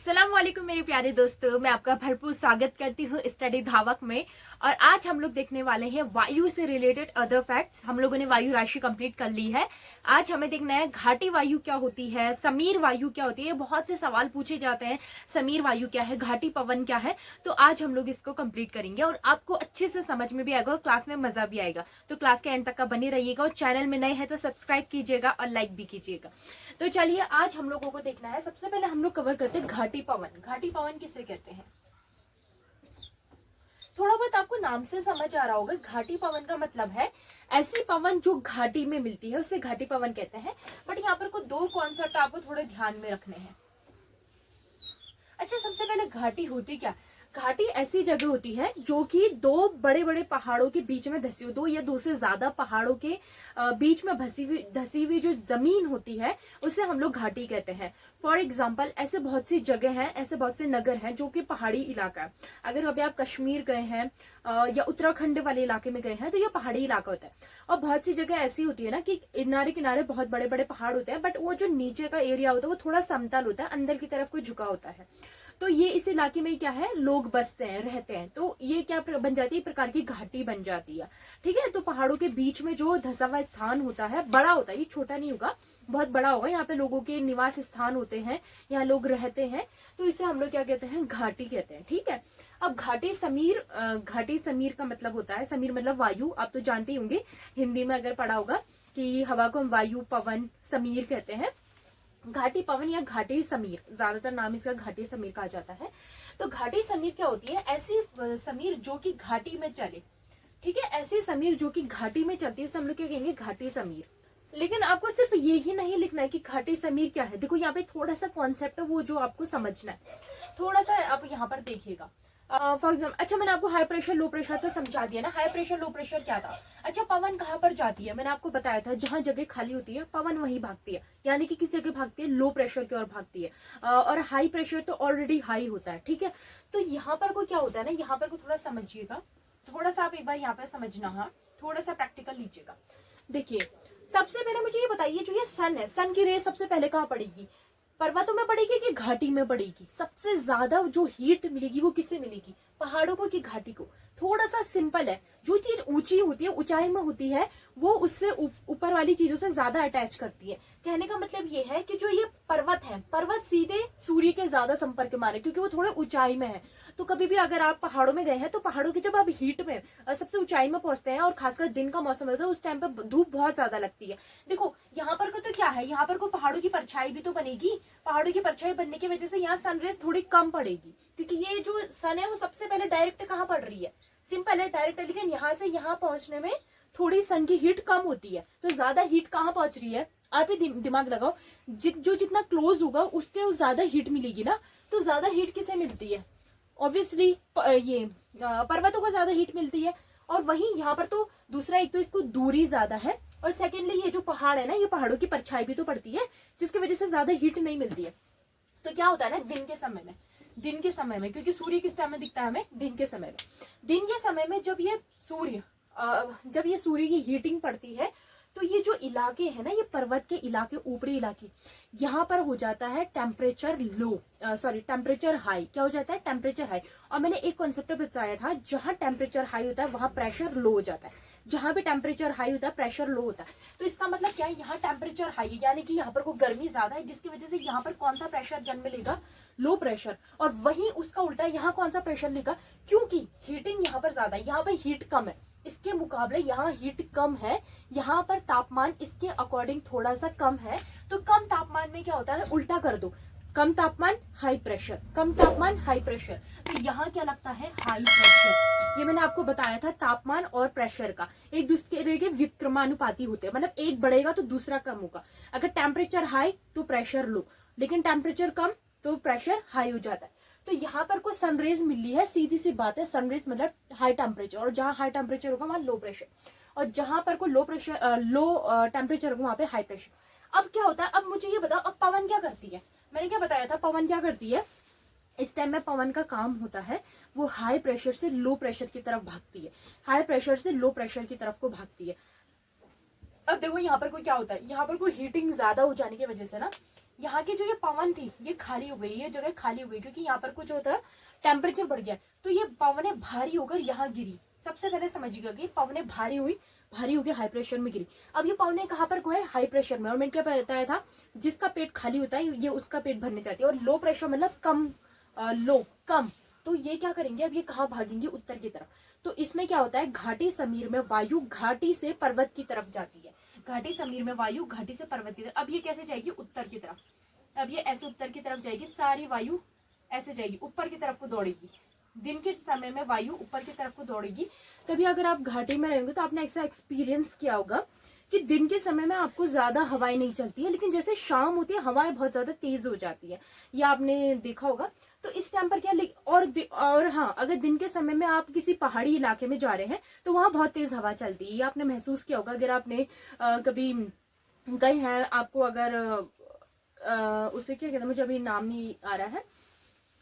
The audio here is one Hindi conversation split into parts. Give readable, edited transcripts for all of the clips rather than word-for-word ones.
अस्सलाम वालेकुम मेरे प्यारे दोस्तों, मैं आपका भरपूर स्वागत करती हूँ स्टडी धावक में। और आज हम लोग देखने वाले हैं वायु से रिलेटेड अदर फैक्ट्स। हम लोगों ने वायु राशि कंप्लीट कर ली है। आज हमें देखना है घाटी वायु क्या होती है, समीर वायु क्या होती है। बहुत से सवाल पूछे जाते हैं, समीर वायु क्या है, घाटी पवन क्या है। तो आज हम लोग इसको कंप्लीट करेंगे और आपको अच्छे से समझ में भी आएगा और क्लास में मजा भी आएगा। तो क्लास के एंड तक का बने रहिएगा और चैनल में नए हैं तो सब्सक्राइब कीजिएगा और लाइक भी कीजिएगा। तो चलिए आज हम लोगों को देखना है। सबसे पहले हम लोग कवर करते हैं घाटी पवन। घाटी पवन किसे कहते हैं, थोड़ा बहुत आपको नाम से समझ आ रहा होगा। घाटी पवन का मतलब है ऐसी पवन जो घाटी में मिलती है, उसे घाटी पवन कहते हैं। बट यहाँ पर को दो कॉन्सेप्ट आपको थोड़े ध्यान में रखने हैं। अच्छा, सबसे पहले घाटी होती क्या। घाटी ऐसी जगह होती है जो कि दो बड़े बड़े पहाड़ों के बीच में धसी हुई, दो या दो से ज्यादा पहाड़ों के बीच में धसी हुई जो जमीन होती है उसे हम लोग घाटी कहते हैं। फॉर एग्जाम्पल ऐसे बहुत सी जगह हैं, ऐसे बहुत से नगर हैं जो कि पहाड़ी इलाका है। अगर अभी आप कश्मीर गए हैं या उत्तराखंड वाले इलाके में गए हैं तो ये पहाड़ी इलाका होता है। और बहुत सी जगह ऐसी होती है ना कि किनारे किनारे बहुत बड़े बड़े पहाड़ होते हैं, बट वो जो नीचे का एरिया होता है वो थोड़ा समतल होता है, अंदर की तरफ कोई झुका होता है। तो ये इस इलाके में क्या है, लोग बसते हैं, रहते हैं। तो ये क्या बन जाती है, प्रकार की घाटी बन जाती है। ठीक है, तो पहाड़ों के बीच में जो धसा हुआ स्थान होता है, बड़ा होता है, ये छोटा नहीं होगा, बहुत बड़ा होगा। यहाँ पे लोगों के निवास स्थान होते हैं, यहाँ लोग रहते हैं, तो इसे हम लोग क्या कहते हैं, घाटी कहते हैं। ठीक है, अब घाटी समीर का मतलब होता है, समीर मतलब वायु। आप तो जानते ही होंगे, हिंदी में अगर पढ़ा होगा कि हवा को हम वायु, पवन, समीर कहते हैं। घाटी पवन या घाटी समीर, ज्यादातर नाम इसका घाटी समीर कहा जाता है। तो घाटी समीर क्या होती है, ऐसी समीर जो कि घाटी में चले। ठीक है, ऐसी समीर जो कि घाटी में चलती है उसे हम लोग क्या कहेंगे, घाटी समीर। लेकिन आपको सिर्फ ये ही नहीं लिखना है कि घाटी समीर क्या है। देखो यहाँ पे थोड़ा सा कॉन्सेप्ट है वो जो आपको समझना है, थोड़ा सा आप यहाँ पर देखिएगा। फॉर एग्जाम्पल, अच्छा मैंने आपको हाई प्रेशर लो प्रेशर तो समझा दिया ना। हाई प्रेशर लो प्रेशर क्या था। अच्छा, पवन कहाँ पर जाती है, मैंने आपको बताया था जहां जगह खाली होती है पवन वहीं भागती है। यानी कि किस जगह भागती है, लो प्रेशर की ओर भागती है। और हाई प्रेशर तो ऑलरेडी हाई होता है। ठीक है, तो यहाँ पर को क्या होता है ना, यहाँ पर को थोड़ा समझिएगा, थोड़ा सा आप एक बार यहाँ पर समझना, हाँ थोड़ा सा प्रैक्टिकल लीजिएगा। देखिए, सबसे पहले मुझे ये बताइए, जो ये सन है, सन की रेस सबसे पहले कहाँ पड़ेगी, पर्वतों में पड़ेगी कि घाटी में पड़ेगी। सबसे ज्यादा जो हीट मिलेगी वो किससे मिलेगी, पहाड़ों को कि घाटी को। थोड़ा सा सिंपल है, जो चीज ऊंची होती है, ऊंचाई में होती है, वो उससे ऊपर वाली चीजों से ज्यादा अटैच करती है। कहने का मतलब ये है कि जो ये पर्वत है, पर्वत सीधे सूर्य के ज्यादा संपर्क में आ रहे, क्योंकि वो थोड़े ऊंचाई में है। तो कभी भी अगर आप पहाड़ों में गए हैं तो पहाड़ों की जब आप हीट में सबसे ऊंचाई में पहुंचते हैं और खासकर दिन का मौसम होता है, उस टाइम पर धूप बहुत ज्यादा लगती है। देखो यहाँ पर को तो क्या है, यहाँ पर को पहाड़ों की परछाई भी तो बनेगी। पहाड़ों की परछाई बनने की वजह से यहाँ सनरेज थोड़ी कम पड़ेगी, क्योंकि ये जो सन है वो सबसे पहले डायरेक्ट कहाँ पड़ रही है, सिंपल है डायरेक्ट। लेकिन यहाँ से यहाँ पहुंचने में थोड़ी सन की हीट कम होती है, तो ज्यादा हीट कहाँ पहुंच रही है, आप ही दिमाग लगाओ। जो जितना क्लोज होगा उसके ज्यादा हीट मिलेगी ना। तो ज्यादा हीट किसे मिलती है, ऑब्वियसली ये पर्वतों को ज्यादा हीट मिलती है। और वहीं यहाँ पर तो दूसरा, एक तो इसको दूरी ज्यादा है, और सेकेंडली ये जो पहाड़ है ना, ये पहाड़ों की परछाई भी तो पड़ती है, जिसकी वजह से ज्यादा हीट नहीं मिलती है। तो क्या होता है ना, दिन के समय में, क्योंकि सूर्य किस टाइम में दिखता है हमें, दिन के समय में जब ये सूर्य की हीटिंग पड़ती है, तो ये जो इलाके हैं ना, ये पर्वत के इलाके, ऊपरी इलाके, यहाँ पर हो जाता है टेम्परेचर टेम्परेचर हाई। क्या हो जाता है, टेम्परेचर हाई। और मैंने एक कॉन्सेप्ट बताया था, जहां टेम्परेचर हाई होता है वहां प्रेशर लो हो जाता है, जहां भी टेम्परेचर हाई होता है प्रेशर लो होता है। तो इसका मतलब क्या है, यहाँ टेम्परेचर हाई है, यानी कि यहाँ पर को गर्मी ज्यादा है, जिसकी वजह से यहाँ पर कौन सा प्रेशर जन्म लेगा, लो प्रेशर। और वहीं उसका उल्टा यहाँ कौन सा प्रेशर लेगा, क्योंकि हीटिंग यहाँ पर ज्यादा है, यहाँ पर हीट कम है, इसके मुकाबले यहाँ हीट कम है, यहाँ पर तापमान इसके अकॉर्डिंग थोड़ा सा कम है। तो कम तापमान में क्या होता है, उल्टा कर दो, कम तापमान हाई प्रेशर, कम तापमान हाई प्रेशर। तो यहाँ क्या लगता है, हाई प्रेशर। ये मैंने आपको बताया था, तापमान और प्रेशर का एक दूसरे के विक्रमानुपाती होते हैं, मतलब एक बढ़ेगा तो दूसरा कम होगा। अगर टेम्परेचर हाई तो प्रेशर लो, लेकिन टेम्परेचर कम तो प्रेशर हाई हो जाता है। तो यहाँ पर को सनरेज मिली है, सीधी सी बात है, सनरेज मतलब हाई टेम्परेचर, और जहां हाई टेम्परेचर होगा वहां लो प्रेशर, और जहां पर को लो टेम्परेचर होगा वहां पे हाई प्रेशर। अब क्या होता है, अब मुझे ये बताओ, अब पवन क्या करती है, मैंने क्या बताया था, पवन क्या करती है। इस टाइम में पवन का काम होता है, वो हाई प्रेशर से लो प्रेशर की तरफ भागती है, हाई प्रेशर से लो प्रेशर की तरफ को भागती है। अब देखो यहाँ पर कोई क्या होता है, यहाँ पर कोई हीटिंग ज्यादा हो जाने की वजह से ना, यहाँ की जो ये पवन थी ये खाली हो गई, ये जगह खाली हो गई क्योंकि यहाँ पर कुछ होता है टेम्परेचर बढ़ गया, तो ये पवनें भारी होकर यहाँ गिरी। सबसे पहले समझिएगा कि पवनें भारी हुई, भारी होकर हाई प्रेशर में गिरी। अब ये पवनें कहाँ पर है? हाई प्रेशर में। और मैंने क्या बताया था, जिसका पेट खाली होता है ये उसका पेट भरने जाती है, और लो प्रेशर मतलब कम, लो कम, तो ये क्या करेंगे, अब ये कहाँ भागेंगे? उत्तर की तरफ। तो इसमें क्या होता है, घाटी समीर में वायु घाटी से पर्वत की तरफ जाती है। घाटी समीर में वायु घाटी से पर्वत की तरफ। अब ये कैसे जाएगी? उत्तर की तरफ। अब ये ऐसे उत्तर की तरफ जाएगी, सारी वायु ऐसे जाएगी, ऊपर की तरफ को दौड़ेगी। दिन के समय में वायु ऊपर की तरफ को दौड़ेगी। कभी अगर आप घाटी में रहेंगे तो आपने ऐसा एक्सपीरियंस किया होगा कि दिन के समय में आपको ज्यादा हवाएं नहीं चलती है, लेकिन जैसे शाम होती है हवाएं बहुत ज्यादा तेज हो जाती है, ये आपने देखा होगा। तो इस टाइम पर क्या, और हाँ, अगर दिन के समय में आप किसी पहाड़ी इलाके में जा रहे हैं तो वहां बहुत तेज हवा चलती है, ये आपने महसूस किया होगा। अगर आपने कभी गए हैं, आपको अगर उसे क्या कहते हैं, मुझे अभी नाम नहीं आ रहा है,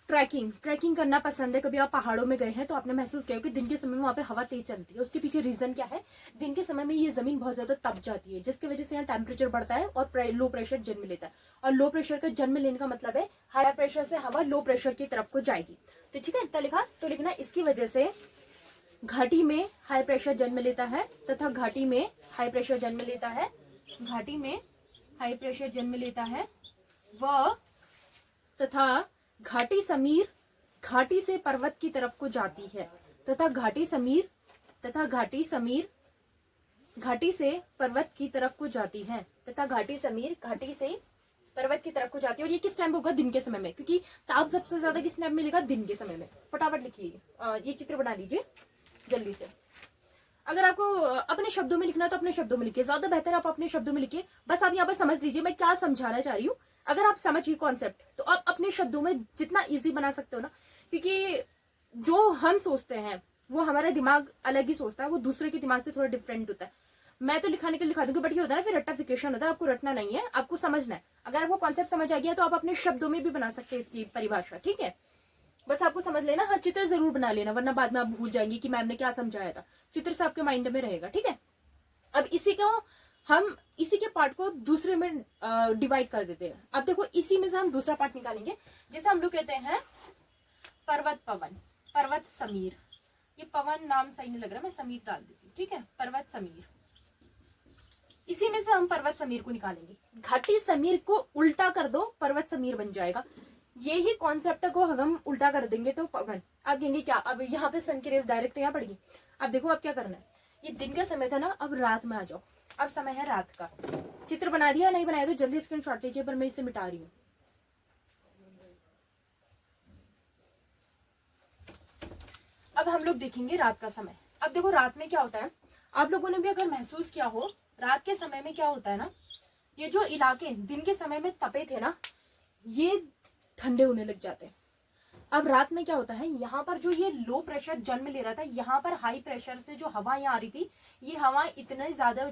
ट्रैकिंग करना पसंद है, कभी आप पहाड़ों में गए हैं तो आपने महसूस किया कि दिन के समय में वहां पे हवा तेज चलती है। उसके पीछे रीजन क्या है? दिन के समय में ये जमीन बहुत ज्यादा तप जाती है, जिसकी वजह से यहाँ टेम्परेचर बढ़ता है और लो प्रेशर जन्म लेता है। और लो प्रेशर का जन्म लेने का मतलब है हाई प्रेशर से हवा लो प्रेशर की तरफ को जाएगी। तो ठीक है, इतना लिखा। तो लिखना, इसकी वजह से घाटी में हाई प्रेशर जन्म लेता है तथा घाटी में हाई प्रेशर जन्म लेता है, घाटी में हाई प्रेशर जन्म लेता है व तथा घाटी समीर घाटी से पर्वत की तरफ को जाती है, तथा घाटी समीर घाटी से पर्वत की तरफ को जाती है, तथा घाटी समीर घाटी से पर्वत की तरफ को जाती है। और ये किस टाइम होगा? दिन के समय में, क्योंकि ताप सबसे ज्यादा किस टाइम मिलेगा? दिन के समय में। फटाफट लिखिए, ये चित्र बना लीजिए जल्दी से। अगर आपको अपने शब्दों में लिखना है तो अपने शब्दों में लिखिए, ज्यादा बेहतर आप अपने शब्दों में लिखिए। बस आप यहाँ पर समझ लीजिए मैं क्या समझाना चाह रही हूँ। अगर आप समझ गए कॉन्सेप्ट तो आप अपने शब्दों में जितना इजी बना सकते हो ना, क्योंकि जो हम सोचते हैं वो हमारा दिमाग अलग ही सोचता है, वो दूसरे के दिमाग से थोड़ा डिफरेंट होता है। मैं तो लिखाने के लिए लिखा दूंगी, बट ये होता है ना फिर रट्टाफिकेशन होता है। आपको रटना नहीं है, आपको समझना है। अगर आपको कॉन्सेप्ट समझ आ गया तो आप अपने शब्दों में भी बना सकते हैं इसकी परिभाषा, ठीक है। बस आपको समझ लेना, हाँ चित्र जरूर बना लेना, वरना बाद में आप भूल जाएंगे कि मैम ने क्या समझाया था। चित्र से आपके माइंड में रहेगा, ठीक है। अब इसी के पार्ट को दूसरे में डिवाइड कर देते हैं। अब देखो, इसी में से हम दूसरा पार्ट निकालेंगे, जैसे हम लोग कहते हैं पर्वत पवन, पर्वत समीर। ये पवन नाम सही नहीं लग रहा, मैं समीर डाल देती हूँ, ठीक है। पर्वत समीर, इसी में से हम पर्वत समीर को निकालेंगे। घाटी समीर को उल्टा कर दो, पर्वत समीर बन जाएगा। यही कॉन्सेप्ट को हम उल्टा कर देंगे तो पवन। आप कहेंगे क्या, अब यहाँ पे सन की रेस डायरेक्ट यहाँ पड़ेगी? अब देखो, अब क्या करना है, ये दिन का समय था ना, अब रात में आ जाओ। अब समय है रात का। चित्र बना दिया? नहीं बनाया तो जल्दी स्क्रीनशॉट लीजिए, पर मैं इसे मिटा रही हूँ। अब हम लोग देखेंगे रात का समय। अब देखो, रात में क्या होता है, आप लोगों ने भी अगर महसूस किया हो, रात के समय में क्या होता है ना, ये जो इलाके दिन के समय में तपे थे ना, ये ठंडे होने लग जाते हैं। अब रात में क्या होता है, यहाँ पर जो ये लो प्रेशर जन्म ले रहा था, यहाँ पर हाई प्रेशर से जो हवा यहाँ आ रही थी, ये हवा इतनी ज्यादा हो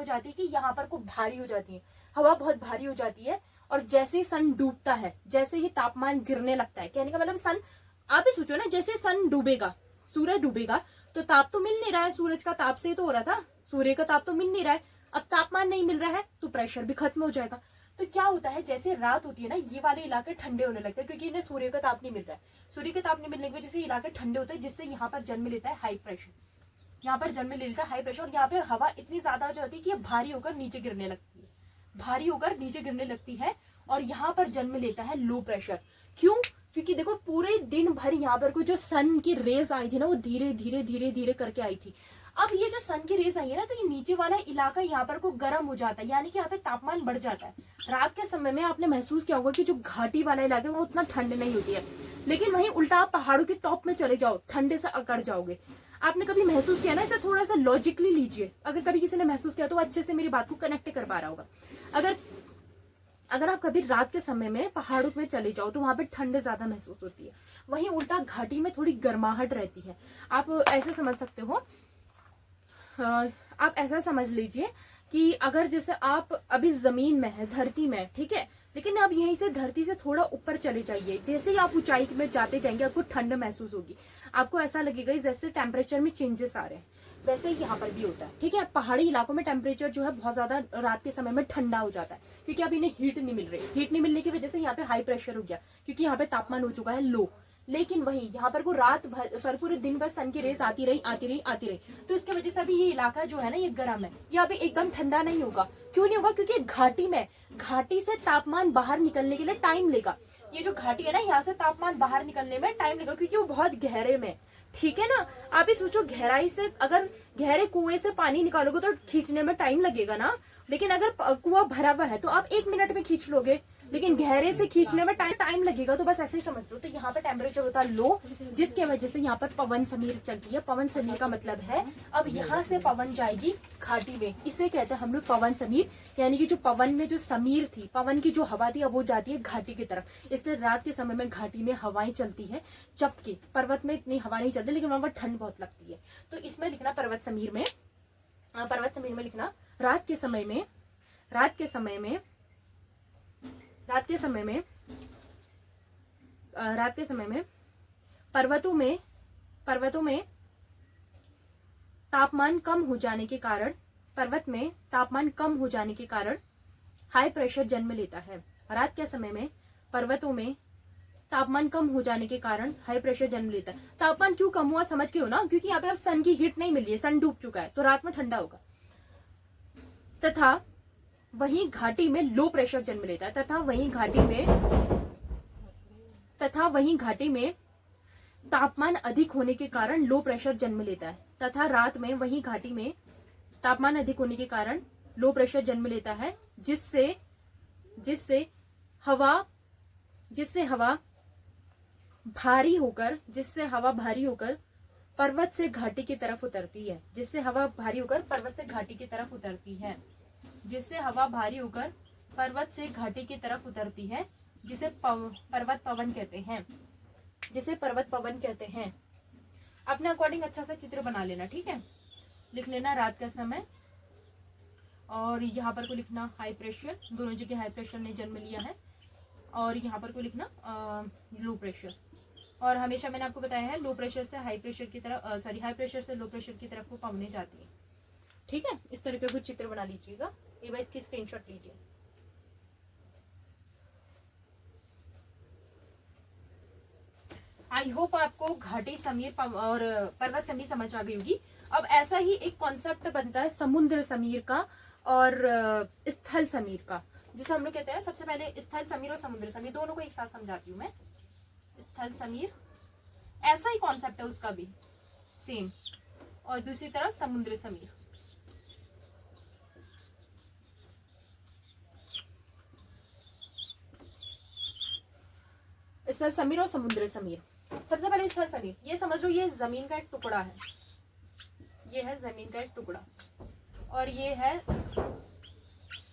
जाती है कि यहाँ पर को भारी हो जाती है, हवा बहुत भारी हो जाती है। और जैसे ही सन डूबता है, जैसे ही तापमान गिरने लगता है, कहने का मतलब सन, आप ही सोचो ना, जैसे सन डूबेगा, सूरज डूबेगा, तो ताप तो मिल नहीं रहा है, सूरज का ताप से तो हो रहा था, सूर्य का ताप तो मिल नहीं रहा है। अब तापमान नहीं मिल रहा है तो प्रेशर भी खत्म हो जाएगा। तो क्या होता है, जैसे रात होती है ना, ये वाले इलाके ठंडे होने लगते हैं, क्योंकि इन्हें सूर्य का ताप नहीं मिल रहा है। सूर्य का ताप नहीं मिलने की वजह से इलाके ठंडे होते हैं, जिससे यहाँ पर जन्म लेता है हाई प्रेशर। यहाँ पर जन्म ले लेता है हाई प्रेशर, और यहाँ पे हवा इतनी ज्यादा हो जाती है कि ये भारी होकर नीचे गिरने लगती है, भारी होकर नीचे गिरने लगती है। और यहाँ पर जन्म लेता है लो प्रेशर। क्यों? क्योंकि देखो, पूरे दिन भर यहाँ पर को जो सन की रेज आई थी ना, वो धीरे धीरे धीरे धीरे करके आई थी। अब ये जो सन की रेज आई है ना, तो ये नीचे वाला इलाका यहाँ पर को गर्म हो जाता है, यानी कि यहाँ पे तापमान बढ़ जाता है। रात के समय में आपने महसूस किया होगा कि जो घाटी वाला इलाका है वो उतना ठंड नहीं होती है, लेकिन वहीं उल्टा आप पहाड़ों के टॉप में चले जाओ, ठंडे से अकड़ जाओगे। आपने कभी महसूस किया ना, इसे थोड़ा सा लॉजिकली लीजिए। अगर कभी किसी ने महसूस किया तो अच्छे से मेरी बात को कनेक्ट कर पा रहा होगा। अगर आप कभी रात के समय में पहाड़ों में चले जाओ तो वहां पे ठंड ज्यादा महसूस होती है, वहीं उल्टा घाटी में थोड़ी गर्माहट रहती है। आप ऐसे समझ सकते हो, आप ऐसा समझ लीजिए कि अगर जैसे आप अभी जमीन में है, धरती में, ठीक है, लेकिन आप यहीं से धरती से थोड़ा ऊपर चले जाइए, जैसे ही आप ऊंचाई में जाते जाएंगे आपको ठंड महसूस होगी। आपको ऐसा लगेगा जैसे टेम्परेचर में चेंजेस आ रहे हैं। वैसे ही यहाँ पर भी होता है, ठीक है। पहाड़ी इलाकों में टेम्परेचर जो है बहुत ज्यादा रात के समय में ठंडा हो जाता है, क्योंकि अब इन्हें हीट नहीं मिल रही। हीट नहीं मिलने की वजह से यहाँ पे हाई प्रेशर हो गया, क्योंकि यहाँ पे तापमान हो चुका है लो। लेकिन वही यहाँ पर को रात भर सर पूरे दिन भर सन की रेस आती रही आती रही आती रही, तो इसकी वजह से अभी ये इलाका जो है ना ये गर्म है। ये अभी एकदम ठंडा नहीं होगा। क्यों नहीं होगा? क्योंकि घाटी में, घाटी से तापमान बाहर निकलने के लिए टाइम लेगा। ये जो घाटी है ना, यहाँ से तापमान बाहर निकलने में टाइम लेगा, क्योंकि वो बहुत गहरे में, ठीक है ना। आप ही सोचो, गहराई से अगर गहरे कुएं से पानी निकालोगे तो खींचने में टाइम लगेगा ना, लेकिन अगर कुआं भरा हुआ है तो आप 1 मिनट में खींच लोगे, लेकिन गहरे से खींचने में टाइम लगेगा। तो बस ऐसे ही समझ लो। तो यहाँ पे टेम्परेचर होता है लो, जिसके वजह से यहाँ पर पवन समीर चलती है। पवन समीर का मतलब है अब यहाँ से पवन जाएगी घाटी में, इसे कहते हैं हम लोग पवन समीर। यानी कि जो पवन में जो समीर थी, पवन की जो हवा थी, अब वो जाती है घाटी की तरफ। इसलिए रात के समय में घाटी में हवाएं चलती है, जबकि पर्वत में इतनी हवा नहीं चलती, लेकिन वहां पर ठंड बहुत लगती है। तो इसमें लिखना पर्वत समीर में, पर्वत समीर में लिखना रात के समय में, रात के समय में, रात के समय में, रात के समय में पर्वतों में, पर्वतों में तापमान कम हो जाने के कारण, पर्वत में तापमान कम हो जाने के कारण हाई प्रेशर जन्म लेता है। रात के समय में पर्वतों में तापमान कम हो जाने के कारण हाई प्रेशर जन्म लेता है। तापमान क्यों कम हुआ समझ के हो ना? क्योंकि यहाँ पे अब सन की हीट नहीं मिल रही है, सन डूब चुका है, तो रात में ठंडा होगा। तथा वहीं घाटी में लो प्रेशर जन्म लेता है। तथा वहीं घाटी में तापमान अधिक होने के कारण लो प्रेशर जन्म लेता है। तथा रात में वहीं घाटी में तापमान अधिक होने के कारण लो प्रेशर जन्म लेता है, जिससे हवा भारी होकर पर्वत से घाटी की तरफ उतरती है। जिससे हवा भारी होकर पर्वत से घाटी की तरफ उतरती है। जिससे हवा भारी होकर पर्वत से घाटी की तरफ उतरती है, जिसे पर्वत पवन कहते हैं, जिसे पर्वत पवन कहते हैं। अपने अकॉर्डिंग अच्छा सा चित्र बना लेना, ठीक है। लिख लेना रात का समय, और यहाँ पर को लिखना हाई प्रेशर, दोनों जगह हाई प्रेशर ने जन्म लिया है। और यहाँ पर को लिखना लो प्रेशर। और हमेशा मैंने आपको बताया है लो प्रेशर से हाई प्रेशर की तरफ, हाई प्रेशर से लो प्रेशर की तरफ वो पवनें जाती है, ठीक है। इस तरह का कुछ चित्र बना लीजिएगा। एक बार इसकी स्क्रीनशॉट लीजिए। आई होप आपको घाटी समीर और पर्वत समीर समझ आ गई होगी। अब ऐसा ही एक कॉन्सेप्ट बनता है समुद्र समीर का और स्थल समीर का, जिसे हम लोग कहते हैं। सबसे पहले स्थल समीर और समुद्र समीर दोनों को एक साथ समझाती हूँ मैं। स्थल समीर ऐसा ही कॉन्सेप्ट है उसका भी सेम, और दूसरी तरफ समुद्र समीर। स्थल समीर और समुद्र समीर। सबसे पहले स्थल समीर, ये समझ लो ये जमीन का एक टुकड़ा है, ये है जमीन का एक टुकड़ा, और ये है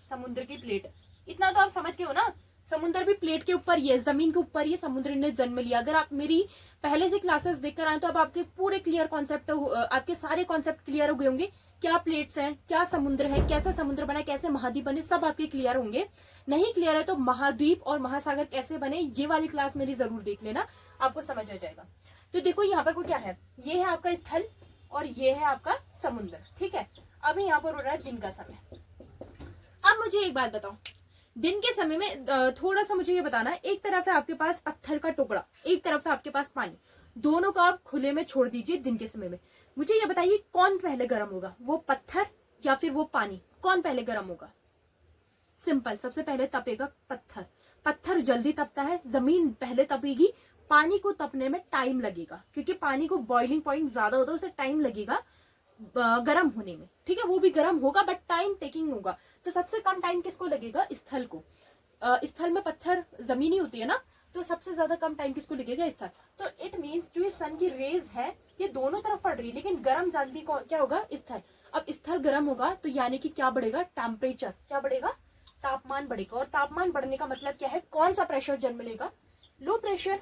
समुद्र की प्लेट। इतना तो आप समझ के हो ना, समुद्र भी प्लेट के ऊपर ही है, जमीन के ऊपर ही समुद्र ने जन्म लिया। अगर आप मेरी पहले से क्लासेस देखकर आए तो अब आपके पूरे क्लियर कॉन्सेप्ट, आपके सारे कॉन्सेप्ट क्लियर हो गए होंगे। क्या प्लेट्स है, क्या समुद्र है, कैसे समुद्र बना, कैसे महाद्वीप बने, सब आपके क्लियर होंगे। नहीं क्लियर है तो महाद्वीप और महासागर कैसे बने, ये वाली क्लास मेरी जरूर देख लेना, आपको समझ आ जाएगा। तो देखो यहाँ पर को क्या है, ये है आपका स्थल और ये है आपका समुद्र, ठीक है। अभी यहाँ पर हो रहा है दिन का समय। अब मुझे एक बात बताओ, दिन के समय में थोड़ा सा मुझे ये बताना, एक तरफ है आपके पास पत्थर का टुकड़ा, एक तरफ है आपके पास पानी, दोनों को आप खुले में छोड़ दीजिए दिन के समय में। मुझे ये बताइए कौन पहले गर्म होगा, वो पत्थर या फिर वो पानी, कौन पहले गर्म होगा? सिंपल, सबसे पहले तपेगा पत्थर। पत्थर जल्दी तपता है, जमीन पहले तपेगी, पानी को तपने में टाइम लगेगा, क्योंकि पानी को बॉइलिंग पॉइंट ज्यादा होता है, उसे टाइम लगेगा गर्म होने में, ठीक है। वो भी गर्म होगा बट टाइम टेकिंग होगा। तो सबसे कम टाइम किसको लगेगा? स्थल को। स्थल में पत्थर जमीनी होती है ना, तो सबसे ज्यादा कम टाइम किसको लगेगा? स्थल। तो इट मीन्स जो ये सन की रेज है ये दोनों तरफ पड़ रही है, लेकिन गर्म जल्दी क्या होगा? स्थल। अब स्थल गर्म होगा तो यानी कि क्या बढ़ेगा? टेम्परेचर। क्या बढ़ेगा? तापमान बढ़ेगा। और तापमान बढ़ने का मतलब क्या है? कौन सा प्रेशर जन्म लेगा? Low pressure.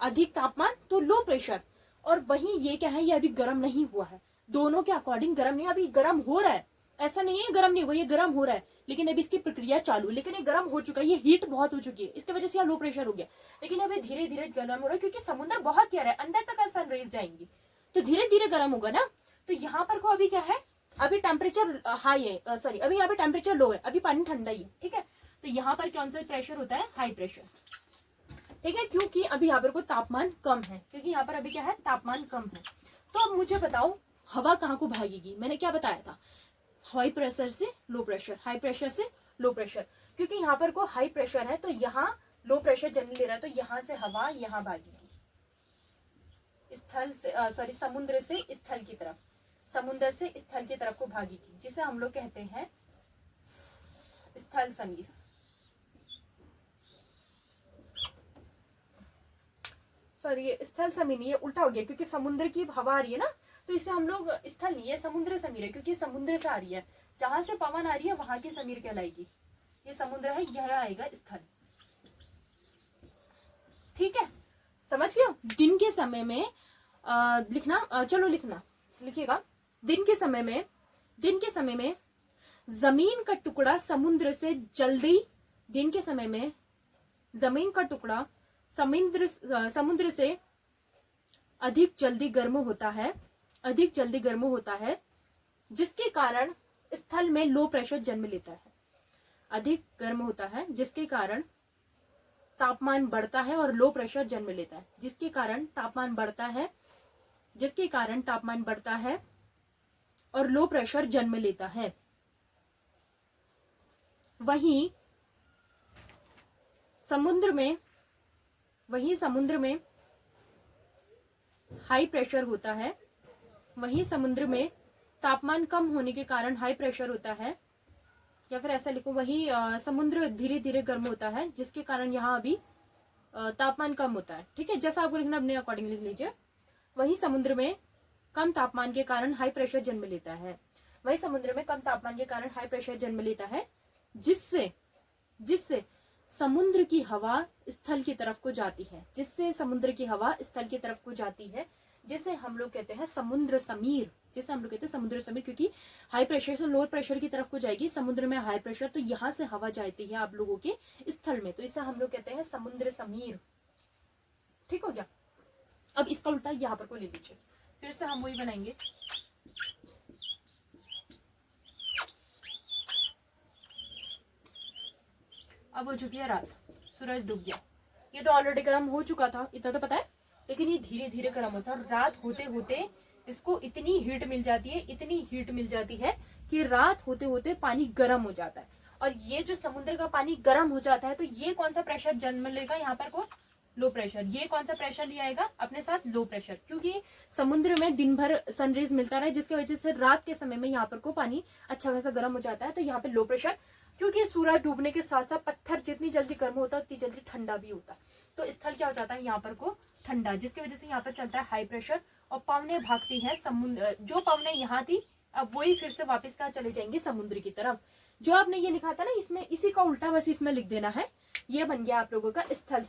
अधिक तापमान तो लो प्रेशर। और वहीं ये क्या है, ये अभी गर्म नहीं हुआ है, दोनों के अकॉर्डिंग गर्म नहीं, अभी गर्म हो रहा है। ऐसा नहीं है गर्म नहीं हुआ, ये गर्म हो रहा है, लेकिन अभी इसकी प्रक्रिया चालू है। लेकिन ये गर्म हो चुका है, ये हीट बहुत हो चुकी है, इसकी वजह से यहाँ लो प्रेशर हो गया। लेकिन अभी धीरे धीरे गर्म हो रहा है, क्योंकि समुद्र बहुत गहरा है, अंदर तक सनराइज जाएंगी, तो धीरे धीरे गर्म होगा ना। तो यहाँ पर को अभी क्या है, अभी टेम्परेचर हाई है, सॉरी अभी यहाँ पे टेम्परेचर लो है, अभी पानी ठंडा ही है, ठीक है। तो यहाँ पर कौन सा प्रेशर होता है, हाई प्रेशर, ठीक है, क्योंकि अभी यहाँ पर को तापमान कम है, क्योंकि यहाँ पर अभी क्या है, तापमान कम है। तो अब मुझे बताओ हवा कहाँ को भागेगी, मैंने क्या बताया था, हाई प्रेशर से लो प्रेशर, हाई प्रेशर से लो प्रेशर, क्योंकि यहाँ पर को हाई प्रेशर है तो यहाँ लो प्रेशर जन्म ले रहा है, तो यहाँ से हवा यहाँ भागेगी स्थल से, सॉरी समुद्र से स्थल की तरफ, समुद्र से स्थल की तरफ को भागेगी, जिसे हम लोग कहते हैं स्थल समीर। सॉरी ये स्थल समीर नहीं, ये उल्टा हो गया, क्योंकि समुद्र की हवा आ रही है ना, तो इसे हम लोग स्थल नहीं, ये समुद्र समीर है, क्योंकि समुद्र से आ रही है, जहां से पवन आ रही है वहां की समीर कहलाएगी। ये समुद्र है, यह आएगा स्थल, ठीक है, समझ गए। दिन के समय में लिखना, चलो लिखना, लिखिएगा, दिन के समय में जमीन का टुकड़ा समुद्र से जल्दी, दिन के समय में जमीन का टुकड़ा समुद्र से अधिक जल्दी गर्म होता है, जिसके कारण स्थल में लो प्रेशर जन्म लेता है। अधिक गर्म होता है जिसके कारण तापमान बढ़ता है और लो प्रेशर जन्म लेता है, जिसके कारण तापमान बढ़ता है और लो प्रेशर जन्म लेता है। वहीं समुद्र में हाई प्रेशर होता है, वहीं समुद्र में तापमान कम होने के कारण हाई प्रेशर होता है, या फिर ऐसा लिखो, वही समुद्र धीरे धीरे गर्म होता है जिसके कारण यहाँ अभी तापमान कम होता है, ठीक है, जैसा आपको लिखना अपने अकॉर्डिंग लिख लीजिए। वही समुद्र में कम तापमान के कारण हाई प्रेशर जन्म लेता है, वही समुद्र में कम तापमान के कारण हाई प्रेशर जन्म लेता है, जिससे समुद्र की हवा स्थल की तरफ को जाती है, जिसे हम लोग कहते हैं समुद्र समीर, क्योंकि हाई प्रेशर से लोअर प्रेशर की तरफ को जाएगी, समुद्र में हाई प्रेशर, तो यहाँ से हवा जाती है आप लोगों के स्थल में, तो इसे हम लोग कहते हैं समुद्र समीर, ठीक हो गया। अब इसका उल्टा यहाँ पर को ले लीजिए, फिर से हम वही बनाएंगे। अब हो चुकी है रात, सूरज डूब गया, ये तो ऑलरेडी गर्म हो चुका था, इतना तो पता है, लेकिन ये धीरे धीरे गर्म होता है, और रात होते होते इसको इतनी हीट मिल जाती है कि रात होते होते पानी गर्म हो जाता है, और ये जो समुद्र का पानी गर्म हो जाता है तो ये कौन सा प्रेशर जन्म लेगा, यहाँ पर को लो प्रेशर, ये कौन सा प्रेशर ले आएगा अपने साथ, लो प्रेशर, क्योंकि समुद्र में दिन भर सनरेज मिलता रहा, जिसकी वजह से रात के समय में यहाँ पर को पानी अच्छा खासा गर्म हो जाता है, तो यहाँ पे लो प्रेशर, क्योंकि सूरज डूबने के साथ साथ पत्थर जितनी जल्दी गर्म होता है उतनी जल्दी ठंडा भी होता है, तो स्थल क्या हो जाता है यहाँ पर को ठंडा, जिसकी वजह से यहाँ पर चलता है हाई प्रेशर, और पवनें भागती हैं समुद्र, जो पवनें यहाँ थी अब वही फिर से वापस कहाँ चले जाएंगे, समुद्र की तरफ। जो आपने ये लिखा था ना, इसमें इसी का उल्टा बस इसमें लिख देना है, ये बन गया आप लोगों का स्थल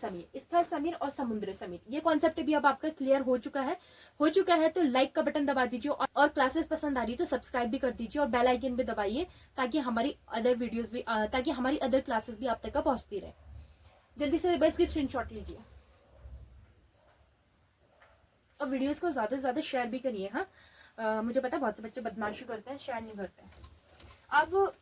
समीर और समुद्र समीर। ये कॉन्सेप्ट भी अब आपका क्लियर हो चुका है, तो लाइक का बटन दबा दीजिए, और क्लासेस पसंद आ रही तो सब्सक्राइब भी कर दीजिए, और बेल आइकन भी दबाइए, ताकि हमारी अदर क्लासेस भी आप तक पहुंचती रहे। जल्दी से बस की स्क्रीनशॉट लीजिए, और वीडियोस को ज्यादा से ज्यादा शेयर भी करिए। हाँ, मुझे पता है बहुत से बच्चे बदमाशी करते हैं, शेयर नहीं करते हैं। अब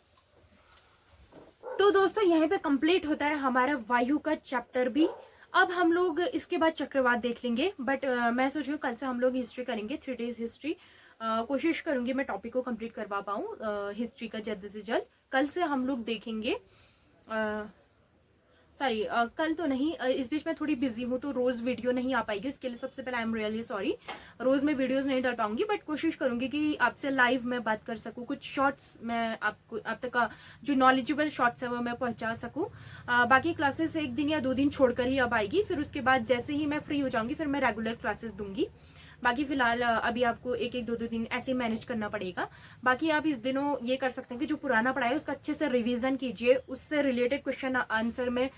तो दोस्तों यहीं पे कंप्लीट होता है हमारा वायु का चैप्टर भी। अब हम लोग इसके बाद चक्रवात देख लेंगे, बट मैं सोच रही हूँ कल से हम लोग हिस्ट्री करेंगे, 3 days हिस्ट्री। कोशिश करूंगी मैं टॉपिक को कंप्लीट करवा पाऊँ हिस्ट्री का जल्द से जल्द। कल से हम लोग देखेंगे, सॉरी कल तो नहीं, इस बीच में थोड़ी बिजी हूँ तो रोज वीडियो नहीं आ पाएगी, उसके लिए सबसे पहले आई एम रियली सॉरी। रोज मैं वीडियोस नहीं डाल पाऊंगी, बट कोशिश करूंगी कि आपसे लाइव मैं बात कर सकूँ, कुछ शॉर्ट्स मैं आपको आप तक का जो नॉलेजेबल शॉर्ट्स है वो मैं पहुंचा सकूँ। बाकी क्लासेस 1 दिन या 2 दिन छोड़कर ही अब आएगी, फिर उसके बाद जैसे ही मैं फ्री हो जाऊंगी फिर मैं रेगुलर क्लासेस दूंगी। बाकी फिलहाल अभी आपको 1-1, 2-2 दिन ऐसे मैनेज करना पड़ेगा। बाकी आप इस दिनों ये कर सकते हैं कि जो पुराना पढ़ा है उसका अच्छे से रिवीजन कीजिए, उससे रिलेटेड क्वेश्चन आंसर में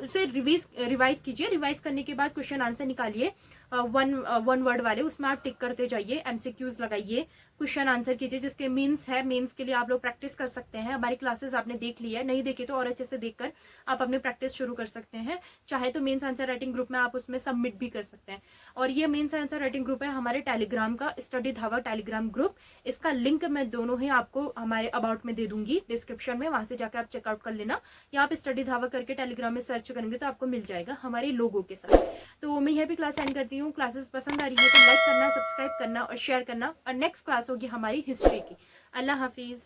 उसे रिवाइज कीजिए। रिवाइज करने के बाद क्वेश्चन आंसर निकालिए, वन वर्ड वाले, उसमें आप टिक करते जाइए, एमसीक्यूज लगाइए, क्वेश्चन आंसर कीजिए। जिसके मीन्स है, मीन्स के लिए आप लोग प्रैक्टिस कर सकते हैं। हमारी क्लासेस आपने देख ली है, नहीं देखे तो और अच्छे से देखकर आप अपनी प्रैक्टिस शुरू कर सकते हैं। चाहे तो मेन्स आंसर राइटिंग ग्रुप में आप उसमें सबमिट भी कर सकते हैं, और ये मेन्स आंसर राइटिंग ग्रुप है है हमारे टेलीग्राम का, स्टडी धावा टेलीग्राम ग्रुप। इसका लिंक मैं दोनों ही आपको हमारे अबाउट में दे दूंगी डिस्क्रिप्शन में, वहां से जाकर आप चेकआउट कर लेना, या आप स्टडी धावा करके टेलीग्राम में सर्च करेंगे तो आपको मिल जाएगा हमारे लोगों के साथ। तो मैं यह भी क्लास एंड करती हूँ। क्लासेस पसंद आ रही है तो लाइक करना, सब्सक्राइब करना और शेयर करना। और नेक्स्ट क्लास होगी हमारी हिस्ट्री की। अल्लाह हाफिज।